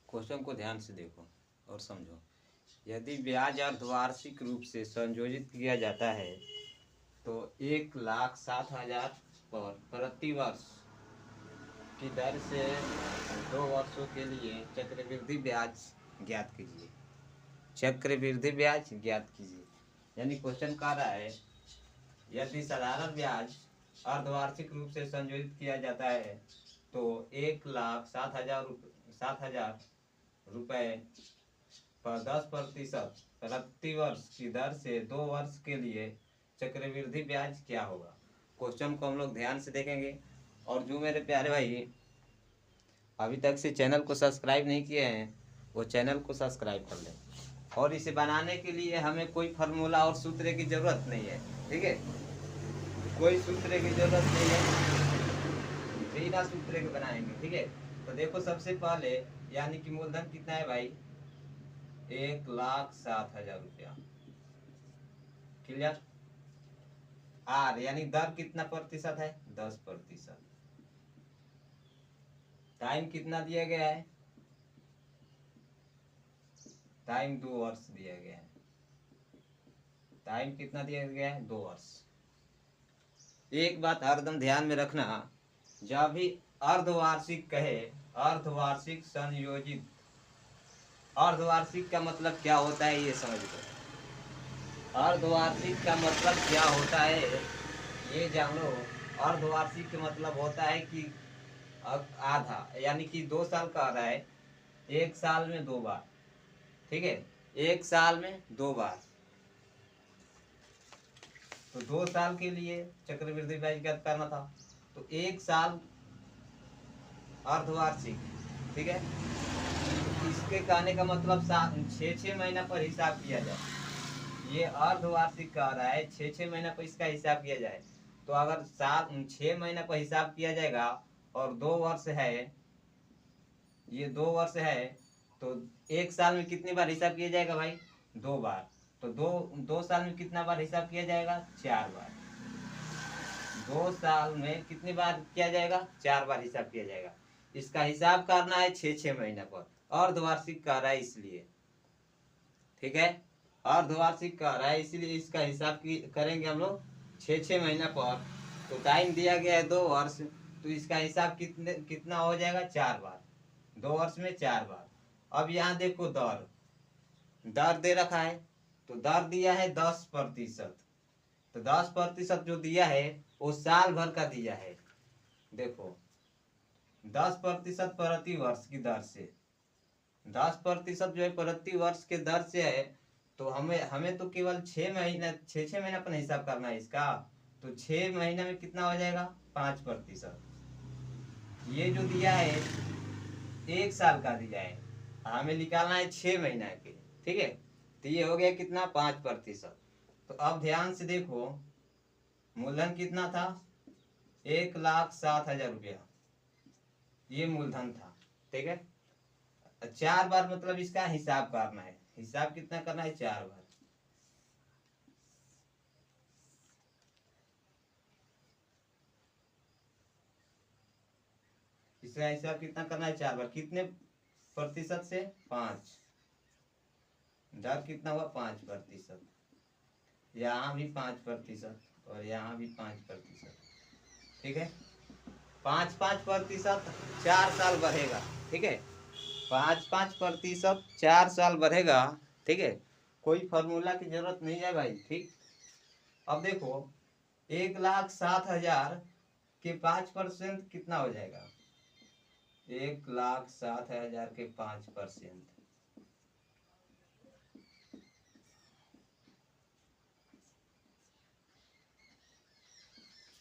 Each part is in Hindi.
क्वेश्चन को ध्यान से देखो और समझो। यदि ब्याज अर्धवार्षिक रूप से संयोजित किया जाता है तो 1,07,000 पर प्रति वर्ष की दर से 2 वर्षों के लिए चक्रवृद्धि ब्याज ज्ञात कीजिए। चक्रवृद्धि ब्याज ज्ञात कीजिए। यानी क्वेश्चन कह रहा है यदि साधारण ब्याज अर्धवार्षिक रूप से संयोजित किया जाता है तो 1,07,000 रुपये पर 10% प्रति वर्ष की दर से 2 वर्ष के लिए चक्रवृद्धि ब्याज क्या होगा। क्वेश्चन को हम लोग ध्यान से देखेंगे। और जो मेरे प्यारे भाई अभी तक से चैनल को सब्सक्राइब नहीं किए हैं वो चैनल को सब्सक्राइब कर लें। और इसे बनाने के लिए हमें कोई फार्मूला और सूत्र की ज़रूरत नहीं है, ठीक है। कोई सूत्र की ज़रूरत नहीं है, बिना सूत्र के बनाएंगे, ठीक है। तो देखो सबसे पहले यानी कि मूलधन कितना है भाई, 1,07,000 रुपया। क्लियर। आर यानी दर कितना प्रतिशत है, 10%। टाइम कितना दिया गया है, टाइम 2 वर्ष दिया गया है। टाइम कितना दिया गया है, 2 वर्ष। एक बात हरदम ध्यान में रखना, जब भी अर्धवार्षिक कहे, अर्धवार्षिक संयोजित, अर्धवार्षिक का मतलब क्या होता है ये समझ लो। अर्धवार्षिक का मतलब क्या होता है ये जान लो। अर्धवार्षिक का मतलब होता है कि आधा, यानी कि 2 साल का आ रहा है, 1 साल में 2 बार, ठीक है। 1 साल में 2 बार, तो 2 साल के लिए चक्रवृद्धि ब्याज ज्ञात करना था। तो 1 साल अर्धवार्षिक, ठीक है। इसके कहने का मतलब 6 महीना पर हिसाब किया जाए। ये अर्धवार्षिक कह रहा है 6 महीना पर इसका हिसाब किया जाए। तो अगर 6 महीना पर हिसाब किया जाएगा और 2 वर्ष है, ये 2 वर्ष है, तो 1 साल में कितनी बार हिसाब किया जाएगा भाई, 2 बार। तो दो साल में कितना बार हिसाब किया जाएगा, 4 बार। 2 साल में कितनी बार किया जाएगा, 4 बार हिसाब किया जाएगा। इसका हिसाब करना है 6 महीना पर। अर्धवार्षिक कह रहा है इसलिए, ठीक है। अर्धवार्षिक कह रहा है इसलिए इसका हिसाब करेंगे हम लोग 6 महीना पर। तो टाइम दिया गया है 2 वर्ष, तो इसका हिसाब कितना हो जाएगा, 4 बार। 2 वर्ष में 4 बार। अब यहाँ देखो दर, दर दे रखा है, तो दर दिया है 10%। तो 10% जो दिया है वो साल भर का दिया है। देखो 10% प्रति वर्ष की दर से, 10% जो है प्रति वर्ष के दर से है। तो हमें तो केवल 6 महीना पर हिसाब करना है इसका। तो 6 महीना में कितना हो जाएगा, 5%। ये जो दिया है 1 साल का दिया है, हमें निकालना है 6 महीना के, ठीक है। तो ये हो गया कितना, 5%। तो अब ध्यान से देखो, मूलधन कितना था, 1,07,000 रुपया, ये मूलधन था, ठीक है। 4 बार मतलब इसका हिसाब करना है। हिसाब कितना करना है, 4 बार। इसका हिसाब कितना करना है, 4 बार। कितने प्रतिशत से, 5। दर कितना हुआ, 5%। यहाँ भी 5% और यहाँ भी 5%, ठीक है। 5-5% 4 साल बढ़ेगा, ठीक है। 5-5% 4 साल बढ़ेगा, ठीक है। कोई फार्मूला की जरूरत नहीं है भाई, ठीक। अब देखो 1,07,000 के 5% कितना हो जाएगा, 1,07,000 के 5%,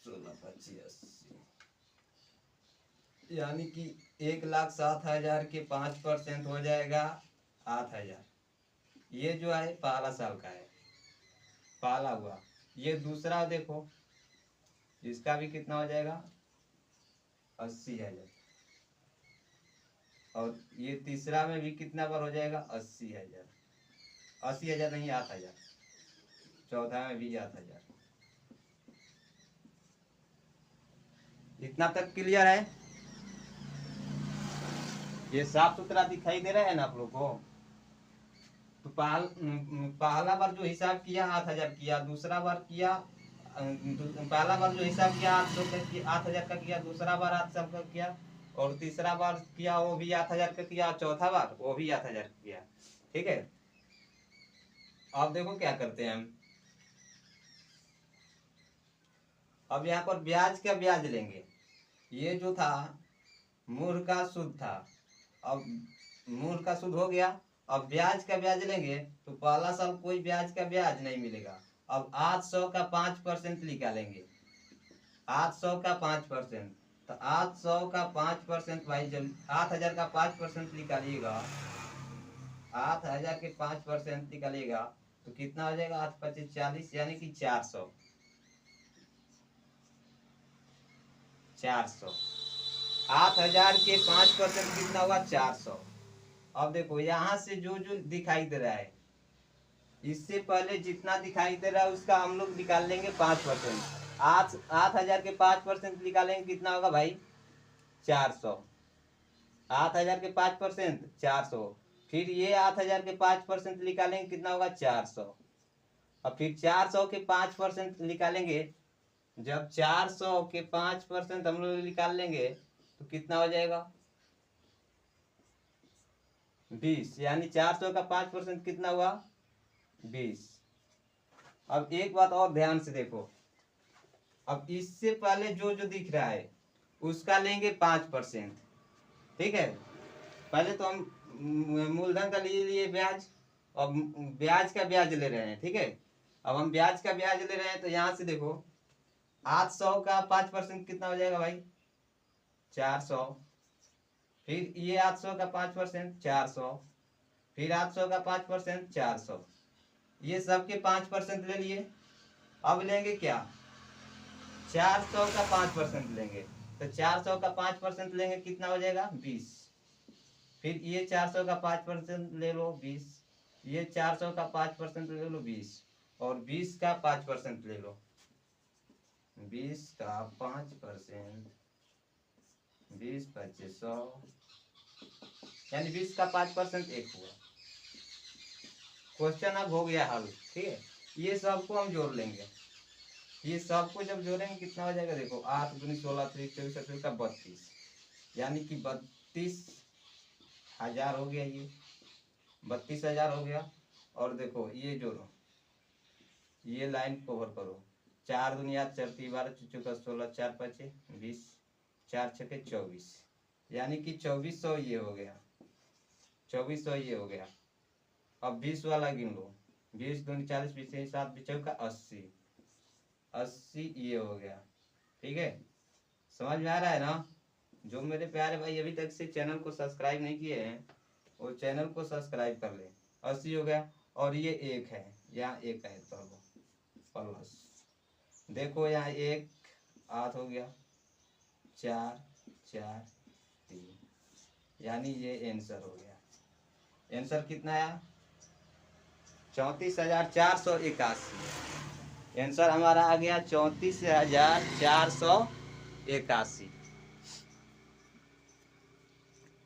16,25,80, यानी कि 1,07,000 के 5% हो जाएगा 8,000। ये जो है पहला साल का है, पहला हुआ। ये दूसरा देखो, इसका भी कितना हो जाएगा, 80,000। और ये तीसरा में भी कितना बार हो जाएगा, 80,000। 80,000 नहीं, 8,000। चौथा में भी 8,000। इतना तक क्लियर है। ये साफ सुथरा दिखाई दे रहा है ना आप लोग को। तो पहला बार जो हिसाब किया 8,000 किया, दूसरा बार किया पहला बार जो हिसाब किया 800 का किया, 8,000 का किया, दूसरा बार 800 का किया, और तीसरा बार किया वो भी 8,000 का किया, चौथा बार वो भी 8,000 का किया। ठीक है, अब देखो क्या करते हैं हम। अब यहाँ पर ब्याज का ब्याज लेंगे। ये जो था मूल का सूद था, अब मूल का सूद हो गया। अब ब्याज का ब्याज लेंगे तो पहला साल कोई ब्याज का ब्याज नहीं मिलेगा। अब 800 का 5% निकालेंगे, 800 का 5%। तो 800 का 5% भाई, जब 8,000 का 5% निकालिएगा, 8,000 के 5% निकालिएगा तो कितना हो जाएगा, 8×5=40, यानी कि 400। 400 8,000 के 5% कितना हुआ, 400। अब देखो यहाँ से जो जो दिखाई दे रहा है, इससे पहले जितना दिखाई दे रहा है उसका हम लोग निकाल लेंगे 5%। 8,000 के 5% निकालेंगे कितना होगा भाई, 400। 8,000 के 5% 400। फिर ये 8,000 के 5% निकालेंगे कितना होगा, 400। और फिर 400 के 5% निकालेंगे, जब 400 के 5% हम लोग निकाल लेंगे तो कितना हो जाएगा, 20। यानी 400 का 5% कितना हुआ, 20। अब एक बात और ध्यान से देखो, अब इससे पहले जो जो दिख रहा है उसका लेंगे 5%। ठीक है, पहले तो हम मूलधन का लिए ब्याज, और ब्याज का ब्याज ले रहे हैं। ठीक है, अब हम ब्याज का ब्याज ले रहे हैं तो यहाँ से देखो 800 का 5% कितना हो जाएगा भाई, 400। फिर ये 800 का 5% 400, फिर 800 का 5% 400, ये सबके 5% ले लिए। अब लेंगे क्या, 400 का 5% लेंगे। तो 400 का 5% लेंगे कितना हो जाएगा, 20। फिर ये 400 का 5% ले लो, 20। ये 400 का 5% ले लो, 20। और 20 का 5% ले लो, 20 का 5%, 20×5=100, यानी 20 का 5% 1 हुआ। क्वेश्चन अब हो गया हल। ठीक है, ये सबको हम जोड़ लेंगे। ये सबको जब जोड़ेंगे कितना हो जाएगा, देखो 8×16=24, यानी कि 32,000 हो गया। ये 32,000 हो गया। और देखो ये जोड़ो, ये लाइन कवर करो, 4×2=4, 4×12=16, 4×5=20, यानी कि 2400 ये हो गया, 2400 ये हो गया। अब 20 वाला गिन लो, 20×2=40, 20×7=80, 80 ये हो गया। ठीक है, समझ में आ रहा है ना। जो मेरे प्यारे भाई अभी तक से चैनल को सब्सक्राइब नहीं किए हैं वो चैनल को सब्सक्राइब कर ले। 80 हो गया। और ये एक है, यहाँ एक है तो प्लस, देखो यहाँ 1 8 हो गया, 4 4 3, यानी ये आंसर हो गया। आंसर कितना आया, 34,481। आंसर हमारा आ गया 34,481।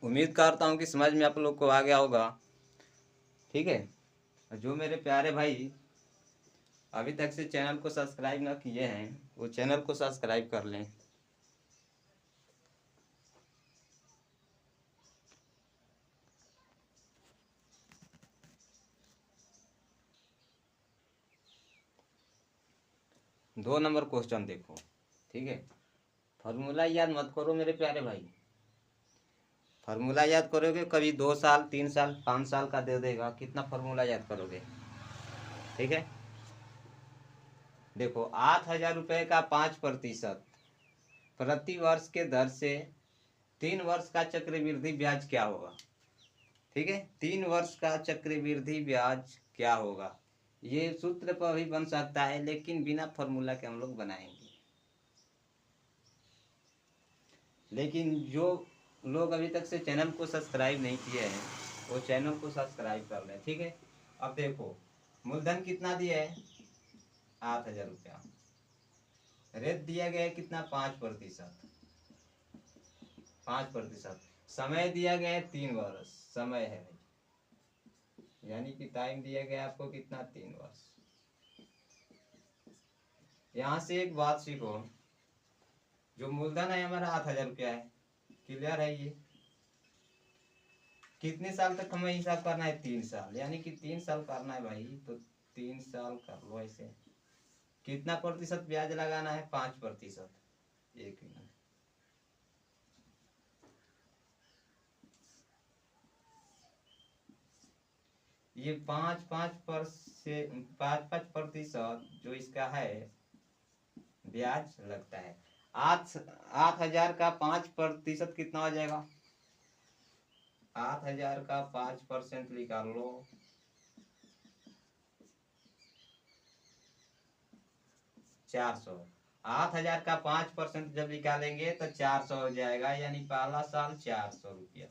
उम्मीद करता हूँ कि समझ में आप लोग को आ गया होगा। ठीक है, जो मेरे प्यारे भाई अभी तक से चैनल को सब्सक्राइब ना किए हैं वो चैनल को सब्सक्राइब कर लें। दो नंबर क्वेश्चन देखो। ठीक है, फार्मूला याद मत करो मेरे प्यारे भाई। फार्मूला याद करोगे कभी 2 साल 3 साल 5 साल का दे देगा, कितना फार्मूला याद करोगे। ठीक है, देखो 8,000 रुपये का 5% प्रति वर्ष के दर से 3 वर्ष का चक्रवृद्धि ब्याज क्या होगा। ठीक है, 3 वर्ष का चक्रवृद्धि ब्याज क्या होगा। ये सूत्र पर भी बन सकता है लेकिन बिना फॉर्मूला के हम लोग बनाएंगे। लेकिन जो लोग अभी तक से चैनल को सब्सक्राइब नहीं किए हैं वो चैनल को सब्सक्राइब कर लें। ठीक है, अब देखो मूलधन कितना दिया है, 8,000 रुपया। रेट दिया गया है कितना, 5%। 5%। समय दिया गया है 3 वर्ष, समय है भाई, यानी कि टाइम दिया गया है आपको कितना, 3 वर्ष। यहाँ से एक बात सीखो, जो मूलधन है हमारा 8,000 रुपया है, क्लियर है ये। कितने साल तक हमें हिसाब करना है, 3 साल, यानी कि 3 साल करना है भाई, तो 3 साल कर लो ऐसे। कितना प्रतिशत ब्याज लगाना है, 5%। एक मिनट, ये 5-5% जो इसका है ब्याज लगता है। 8,000 का 5% कितना हो जाएगा, 8,000 का 5% निकाल लो, 400। 8,000 का 5% जब निकालेंगे तो 400 हो जाएगा, यानी पहला साल 400 रुपया।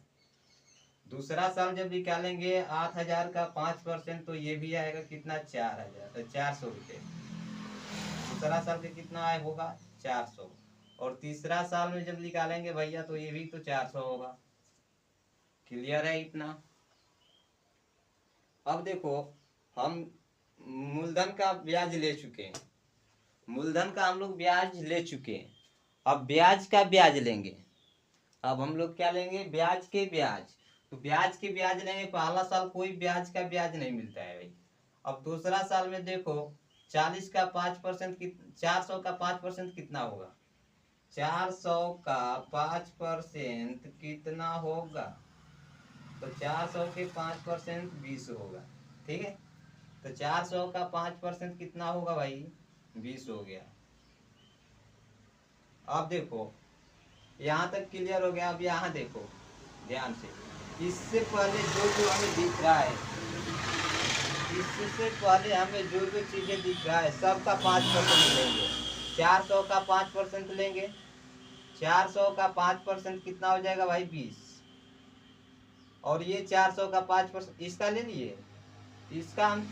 दूसरा साल जब निकालेंगे 8,000 का 5%, तो ये भी आएगा कितना, 4,000, तो 400 रुपये। दूसरा साल का कितना आए होगा, 400। और तीसरा साल में जब निकालेंगे भैया तो ये भी तो 400 होगा। क्लियर है इतना। अब देखो, हम मूलधन का ब्याज ले चुके हैं, मूलधन का हम लोग ब्याज ले चुके हैं, अब ब्याज का ब्याज लेंगे। अब हम लोग क्या लेंगे, ब्याज के ब्याज। तो ब्याज के ब्याज लेंगे, पहला साल कोई ब्याज का ब्याज नहीं मिलता है भाई। अब दूसरा साल में देखो, 40 का 5% 400 का 5% कितना होगा, 400 का 5% कितना होगा, तो 400 के 5% 20 होगा, ठीक है। तो 400 का 5% कितना होगा भाई, 20 हो गया। अब देखो, यहाँ तक क्लियर हो गया। अब यहाँ देखो ध्यान से, इससे पहले जो जो हमें दिख रहा है, इससे पहले हमें जो जो चीजें दिख रहा है सबका 5% लेंगे। 400 का 5% लेंगे, 400 का 5% कितना हो जाएगा भाई, 20। और ये 400 का 5% इसका ले लिए, इसका हम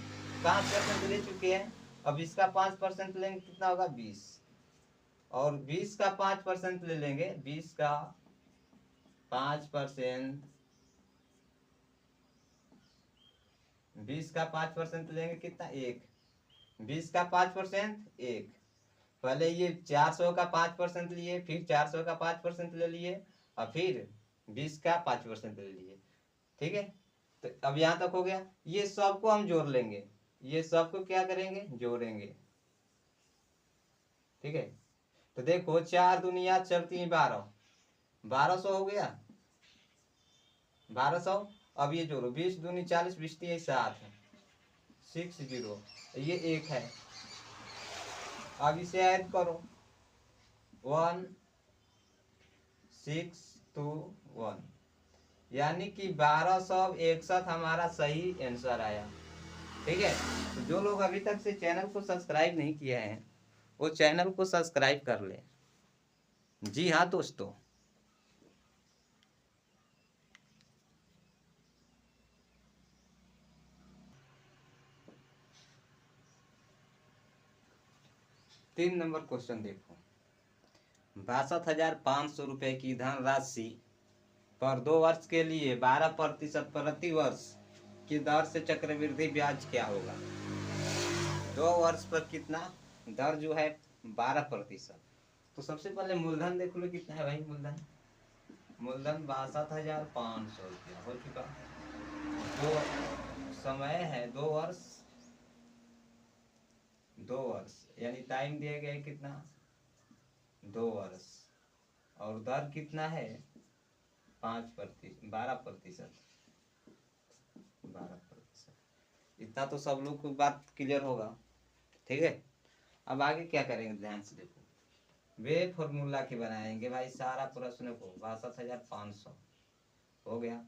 5% ले चुके हैं। अब इसका 5% लेंगे, कितना होगा, 20। और 20 का 5% ले लेंगे, 20 का 5%, 20 का 5% लेंगे, कितना, 1। 20 का 5% 1। पहले ये 400 का 5% लिए, फिर 400 का 5% ले लिए, और फिर 20 का 5% ले लिए, ठीक है। तो अब यहाँ तक हो गया। ये सबको हम जोड़ लेंगे, ये सबको क्या करेंगे, जोड़ेंगे, ठीक है। तो देखो, 4 दुनिया 4 12, 1200 हो गया, 1200। अब ये जोड़ो, 20 दूनी 40, 20 3 7, 60, ये 1 है। अब इसे ऐड करो, 1 6 2 1, यानी कि 1261 हमारा सही आंसर आया, ठीक है। तो जो लोग अभी तक से चैनल को सब्सक्राइब नहीं किया है, वो चैनल को सब्सक्राइब कर ले। जी हाँ दोस्तों, तीन नंबर क्वेश्चन देखो, 62,500 रुपए की धनराशि पर 2 वर्ष के लिए 12% प्रति वर्ष की दर से चक्रवृद्धि ब्याज क्या होगा। 2 वर्ष पर कितना दर जो है, 12%। तो सबसे पहले मूलधन देख लो कितना है भाई, मूलधन, मूलधन 62,500 रुपया हो चुका। जो समय है 2 वर्ष, 2 वर्ष, यानी टाइम दिया गया है कितना, 2 वर्ष। और दर कितना है, 5%, 12%, 12%। इतना तो सब लोग को बात क्लियर होगा, ठीक है। अब आगे क्या करेंगे, ध्यान से देखो, वे फॉर्मूला के बनाएंगे भाई सारा प्रश्न को। 62,500 हो गया,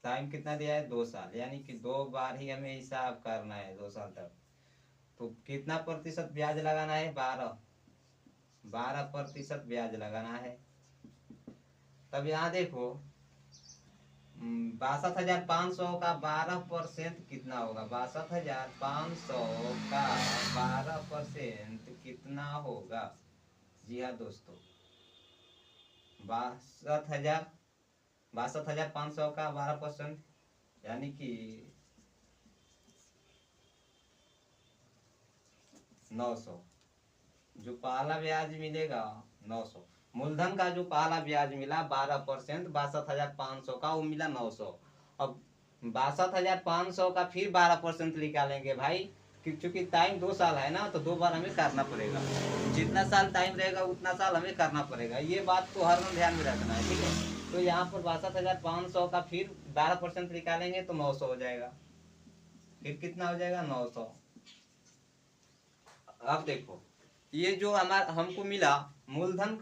टाइम कितना दिया है, 2 साल, यानी कि 2 बार ही हमें हिसाब करना है, 2 साल तक। तो कितना प्रतिशत ब्याज लगाना है, 12% ब्याज लगाना है। तब यहाँ देखो, 62,500 का 12% कितना होगा, 62,500 का 12% कितना होगा। जी हाँ दोस्तों, 62,500 का 12%, यानी कि 900। जो पहला ब्याज मिलेगा 900। मूलधन का जो पहला ब्याज मिला 12%, 62,500 का, वो मिला 900। अब 62,500 का फिर 12% निकालेंगे भाई, क्योंकि टाइम 2 साल है ना, तो 2 बार हमें करना पड़ेगा। जितना साल टाइम रहेगा उतना साल हमें करना पड़ेगा, ये बात तो हर में ध्यान में रखना है, ठीक है। तो यहाँ पर 62,500 का फिर 12% निकालेंगे तो 900 हो जाएगा। फिर कितना हो जाएगा? 900। अब देखो, ये जो हमारा हमको मिला मूलधन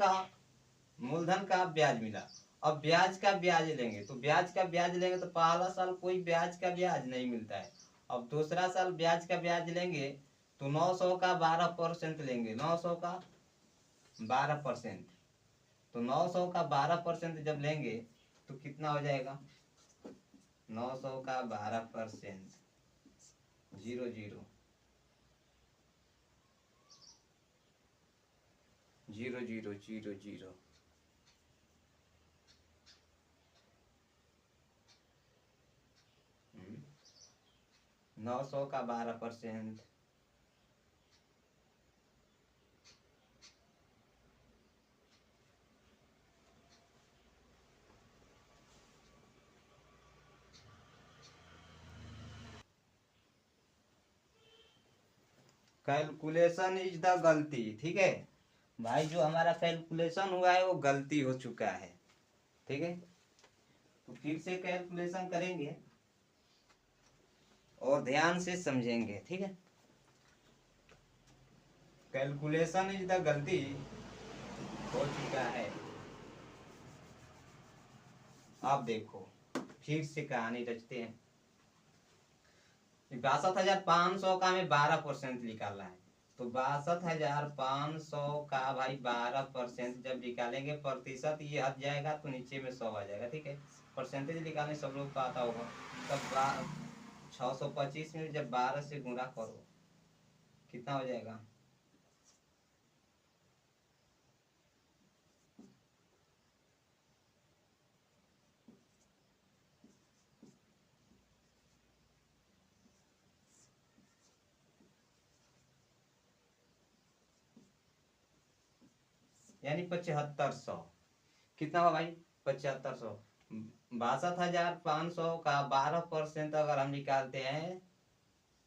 का ब्याज मिला। अब ब्याज का ब्याज लेंगे, तो ब्याज का ब्याज लेंगे तो पहला साल कोई ब्याज का ब्याज नहीं मिलता है। अब दूसरा साल ब्याज का ब्याज लेंगे तो 900 का 12% लेंगे, 900 का 12%। तो 900 का 12% जब लेंगे तो कितना हो जाएगा? 900 का 12%, 0 0 0 0 0 0। 900 का 12%, कैलकुलेशन इज द गलती, ठीक है भाई। जो हमारा कैलकुलेशन हुआ है वो गलती हो चुका है, ठीक है। तो फिर से कैलकुलेशन करेंगे और ध्यान से समझेंगे, ठीक है। कैलकुलेशन इज द गलती हो चुका है। अब देखो, फिर से कहानी रचते हैं। 62,500 का हमें 12% निकालना है, तो 62,500 का भाई 12% जब निकालेंगे, प्रतिशत ये हट जाएगा तो नीचे में 100 आ जाएगा, ठीक है। परसेंटेज निकालने सब लोग को आता होगा। तब 625 में जब 12 से गुणा करो कितना हो जाएगा? यानी 7500। कितना हुआ भाई? 7500। 62,500 का 12% अगर हम निकालते हैं,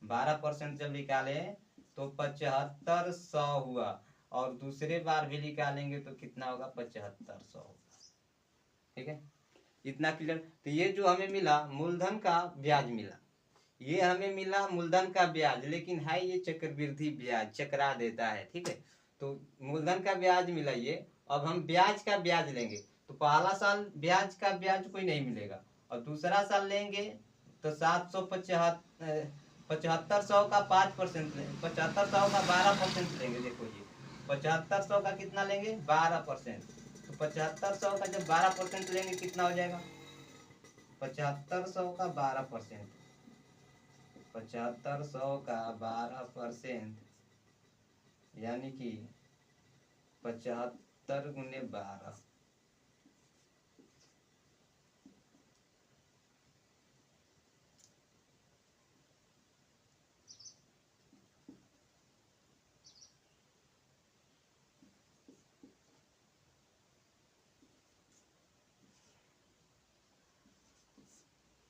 12% जब निकाले तो 7500 हुआ। और दूसरे बार भी निकालेंगे तो कितना होगा? 7500 होगा, ठीक है। इतना क्लियर। तो ये जो हमें मिला मूलधन का ब्याज मिला, ये हमें मिला मूलधन का ब्याज, लेकिन है ये चक्रवृद्धि ब्याज, चकरा देता है, ठीक है। तो मूलधन का ब्याज मिला ये। अब हम ब्याज का ब्याज लेंगे, तो पहला साल ब्याज का ब्याज कोई नहीं मिलेगा, और दूसरा साल लेंगे तो 7500 का 5% लेंगे, 7500 का 12% लेंगे। देखो ये 7500 का कितना लेंगे? 12%। तो 7500 का जब 12% लेंगे कितना हो जाएगा? 7500 का 12%, 7500 का 12%, यानी कि 75 × 12।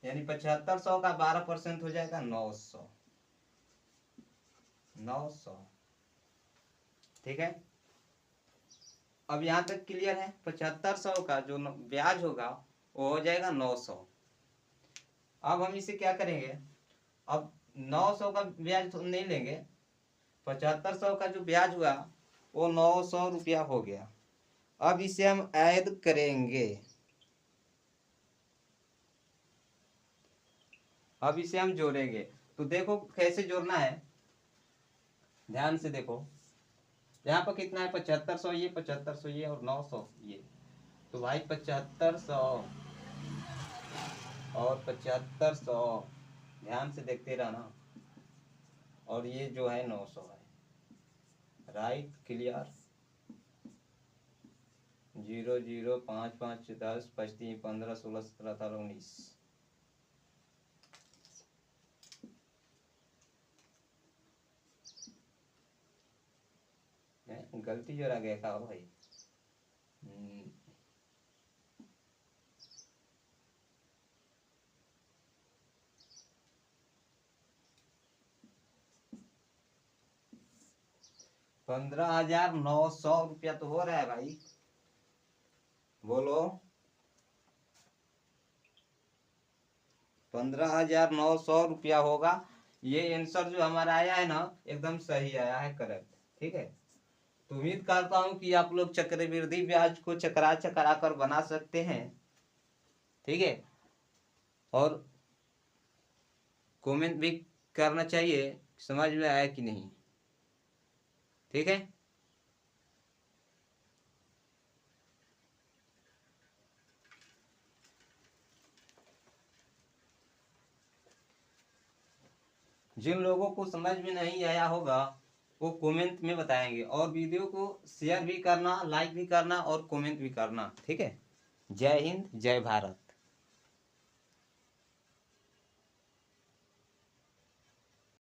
यानी 7500 का 12% हो जाएगा 900। 900, ठीक है। अब यहाँ तक क्लियर है? 7500 का जो ब्याज होगा वो हो जाएगा 900। अब हम इसे क्या करेंगे? अब 900 का ब्याज तो नहीं लेंगे, 7500 का जो ब्याज हुआ वो 900 रुपया हो गया। अब इसे हम ऐड करेंगे, अब इसे हम जोड़ेंगे। तो देखो कैसे जोड़ना है, ध्यान से देखो। यहाँ पर कितना है? 7500 ये, 7500 ये, और 900 ये। तो भाई 7500 और 7500, ध्यान से देखते रहना। और ये जो है 900 है। Right, clear. 0 0 5 5 10 5 3 15 16 17 18 19। गलती जरा गया का भाई। 15,900 रुपया तो हो रहा है भाई, बोलो। 15,900 रुपया होगा। ये आंसर जो हमारा आया है ना, एकदम सही आया है, करेक्ट। ठीक है, तो उम्मीद करता हूँ कि आप लोग चक्रवृद्धि ब्याज को चकरा चकरा कर बना सकते हैं। ठीक है, और कमेंट भी करना चाहिए समझ में आया कि नहीं। ठीक है, जिन लोगों को समझ में नहीं आया होगा वो कमेंट में बताएंगे, और वीडियो को शेयर भी करना, लाइक भी करना और कमेंट भी करना। ठीक है, जय हिंद, जय भारत।